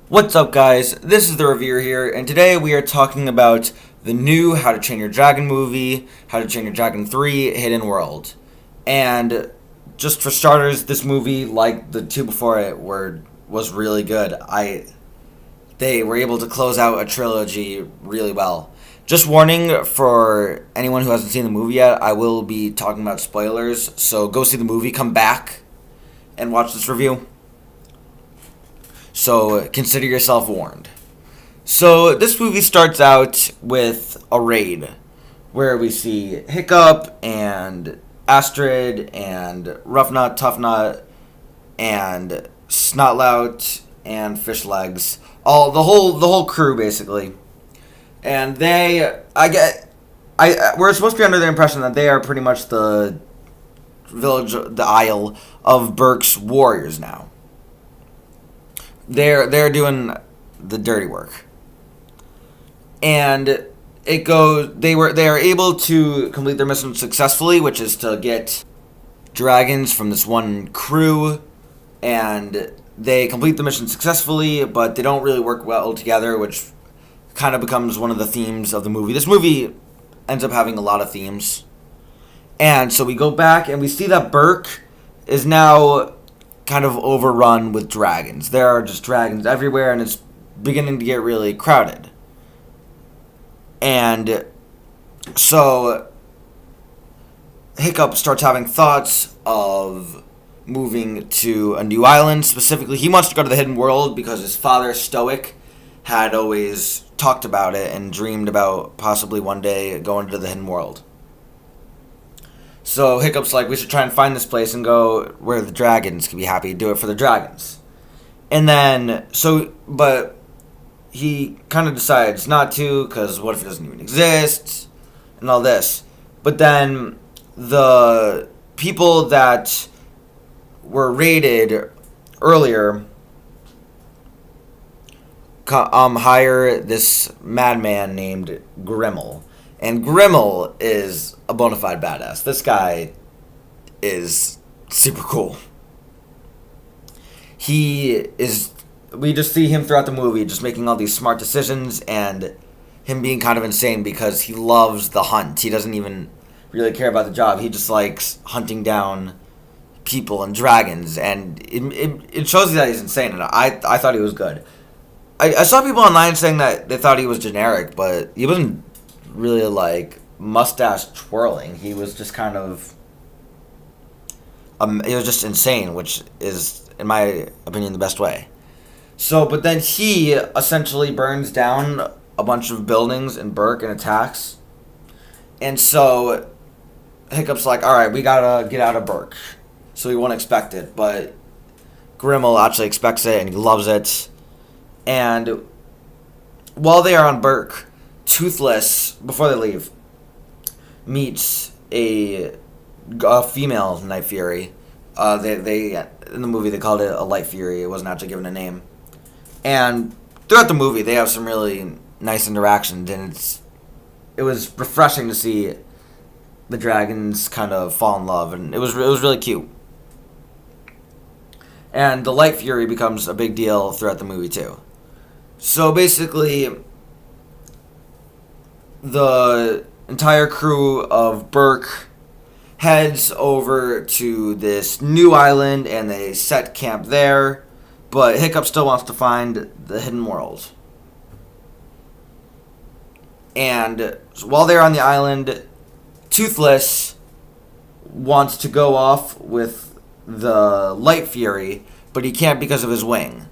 What's up, guys? This is the reviewer here, and today we are talking about the new How to Train Your Dragon movie, How to Train Your Dragon 3 Hidden World. And just for starters, this movie, like the two before it, was really good. They were able to close out a trilogy really well. Just warning for anyone who hasn't seen the movie yet, I will be talking about spoilers, so go see the movie, come back, and watch this review. So consider yourself warned. So this movie starts out with a raid where we see Hiccup and Astrid and Rough Nut, Tough Nut, and Snotlout and Fishlegs. The whole crew basically. And we're supposed to be under the impression that they are pretty much the Isle of Berk's warriors now. They're doing the dirty work, and they are able to complete their mission successfully, which is to get dragons from this one crew, and they complete the mission successfully, but they don't really work well together, which kind of becomes one of the themes of the movie. This movie ends up having a lot of themes, and so we go back and we see that Berk is now kind of overrun with dragons. There are just dragons everywhere, and it's beginning to get really crowded. And so Hiccup starts having thoughts of moving to a new island. Specifically, he wants to go to the Hidden World because his father, Stoic, had always talked about it and dreamed about possibly one day going to the Hidden World. So Hiccup's like, we should try and find this place and go where the dragons can be happy. Do it for the dragons. And then, but he kind of decides not to, because what if it doesn't even exist? And all this. But then the people that were raided earlier hire this madman named Grimmel. And Grimmel is a bona fide badass. This guy is super cool. We just see him throughout the movie just making all these smart decisions and him being kind of insane because he loves the hunt. He doesn't even really care about the job. He just likes hunting down people and dragons, and it shows you that he's insane, and I thought he was good. I saw people online saying that they thought he was generic, but he wasn't really like mustache twirling. He was just kind of he was just insane, which is, in my opinion, the best way. So, but then he essentially burns down a bunch of buildings in Berk and attacks. And so Hiccup's like, all right, we gotta get out of Berk. So he won't expect it, but Grimmel actually expects it and he loves it. And while they are on Berk, Toothless, before they leave, meets a female Night Fury. They in the movie they called it a Light Fury. It wasn't actually given a name. And throughout the movie they have some really nice interactions, and it was refreshing to see the dragons kind of fall in love, and it was really cute. And the Light Fury becomes a big deal throughout the movie too. So basically, the entire crew of Berk heads over to this new island and they set camp there, but Hiccup still wants to find the Hidden World. And while they're on the island, Toothless wants to go off with the Light Fury, but he can't because of his wing.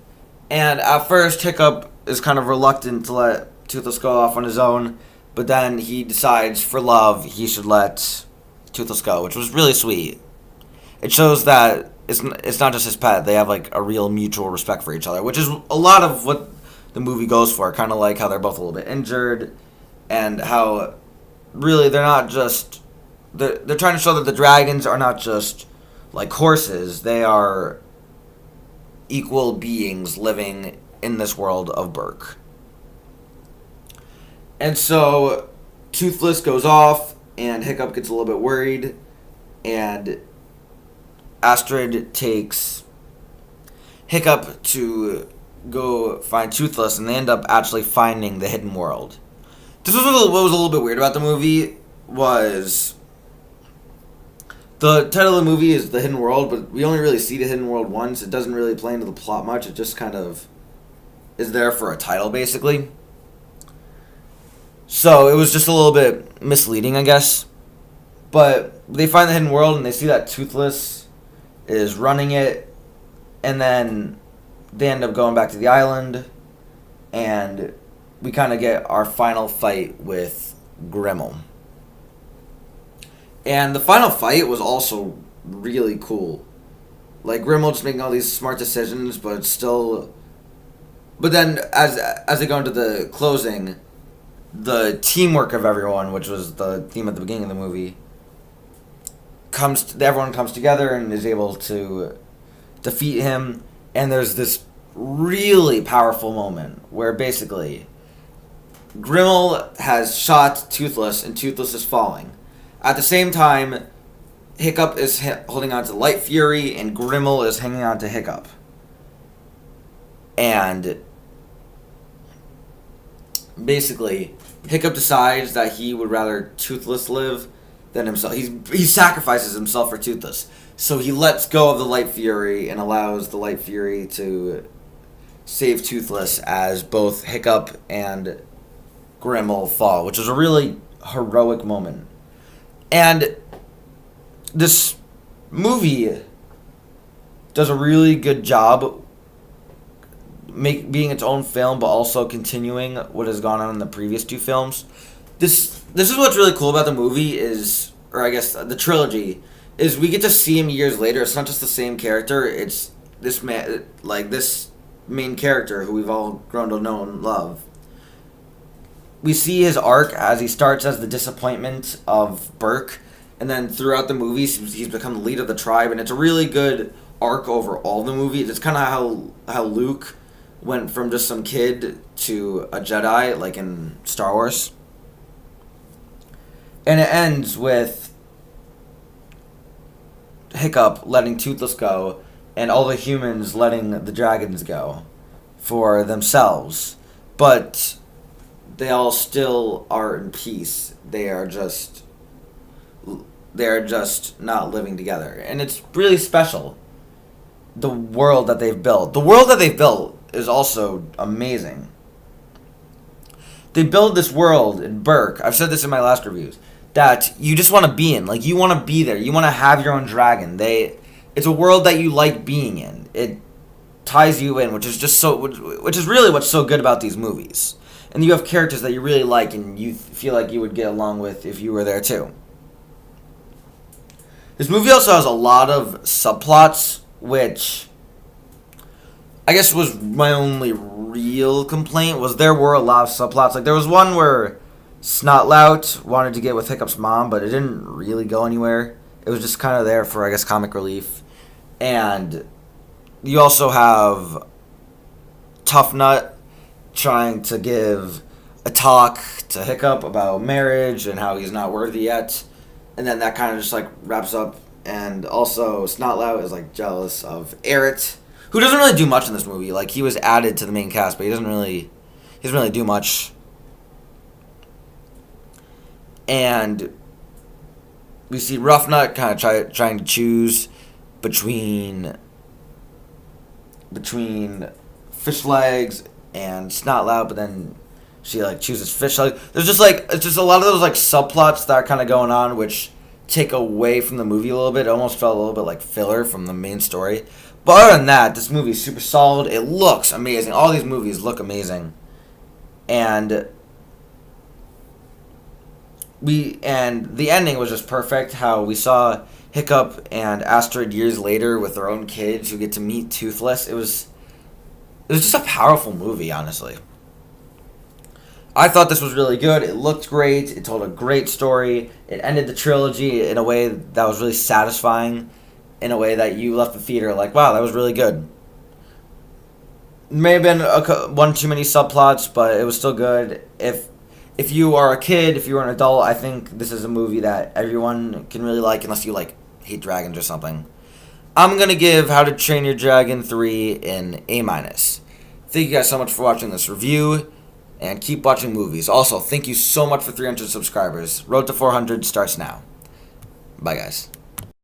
And at first, Hiccup is kind of reluctant to let Toothless go off on his own, but then he decides, for love, he should let Toothless go, which was really sweet. It shows that it's not just his pet. They have like a real mutual respect for each other, which is a lot of what the movie goes for. Kind of like how they're both a little bit injured, and how really they're not just... They're trying to show that the dragons are not just like horses. They are equal beings living in this world of Berk. And so Toothless goes off, and Hiccup gets a little bit worried, and Astrid takes Hiccup to go find Toothless, and they end up actually finding the hidden world. This was what was a little bit weird about the movie was the title of the movie is The Hidden World, but we only really see the hidden world once. It doesn't really play into the plot much. It just kind of is there for a title, basically. So it was just a little bit misleading, I guess. But they find the hidden world, and they see that Toothless is running it, and then they end up going back to the island, and we kind of get our final fight with Grimmel. And the final fight was also really cool. Like, Grimmel just making all these smart decisions, but still... But then, as they go into the closing, the teamwork of everyone, which was the theme at the beginning of the movie, everyone comes together and is able to defeat him. And there's this really powerful moment where basically Grimmel has shot Toothless, and Toothless is falling. At the same time, Hiccup is holding on to Light Fury, and Grimmel is hanging on to Hiccup. And basically, Hiccup decides that he would rather Toothless live than himself. He sacrifices himself for Toothless. So he lets go of the Light Fury and allows the Light Fury to save Toothless as both Hiccup and Grimmel fall, which is a really heroic moment. And this movie does a really good job being its own film, but also continuing what has gone on in the previous two films. This is what's really cool about the movie is, or I guess the trilogy, is we get to see him years later. It's not just the same character. It's this man, like this main character who we've all grown to know and love. We see his arc as he starts as the disappointment of Burke, and then throughout the movies he's become the lead of the tribe, and it's a really good arc over all the movies. It's kind of how Luke went from just some kid to a Jedi, like in Star Wars. And it ends with Hiccup letting Toothless go, and all the humans letting the dragons go for themselves. But they all still are in peace. They are just not living together. And it's really special. The world that they've built. The world that they've built is also amazing. They build this world in Burke. I've said this in my last reviews. That you just want to be in. Like, you want to be there. You want to have your own dragon. It's a world that you like being in. It ties you in, which is really what's so good about these movies. And you have characters that you really like and you feel like you would get along with if you were there too. This movie also has a lot of subplots, which I guess was my only real complaint, was there were a lot of subplots. Like, there was one where Snotlout wanted to get with Hiccup's mom, but it didn't really go anywhere. It was just kind of there for, I guess, comic relief. And you also have Tough Nut trying to give a talk to Hiccup about marriage and how he's not worthy yet. And then that kind of just, like, wraps up. And also, Snotlout is, like, jealous of Eret, who doesn't really do much in this movie. Like, he was added to the main cast, but he doesn't really do much. And we see Rough Nut kind of trying to choose between Fish Legs and Snotlout, but then she, like, chooses Fish Legs. There's just, like, it's just a lot of those, like, subplots that are kind of going on, which take away from the movie a little bit. It almost felt a little bit like filler from the main story. But other than that, this movie is super solid. It looks amazing. All these movies look amazing. And the ending was just perfect. How we saw Hiccup and Astrid years later with their own kids who get to meet Toothless. It was just a powerful movie, honestly. I thought this was really good. It looked great. It told a great story. It ended the trilogy in a way that was really satisfying, in a way that you left the theater like, wow, that was really good. May have been one too many subplots, but it was still good. If you are a kid, if you are an adult, I think this is a movie that everyone can really like, unless you, like, hate dragons or something. I'm going to give How to Train Your Dragon 3 an A-. Thank you guys so much for watching this review, and keep watching movies. Also, thank you so much for 300 subscribers. Road to 400 starts now. Bye, guys.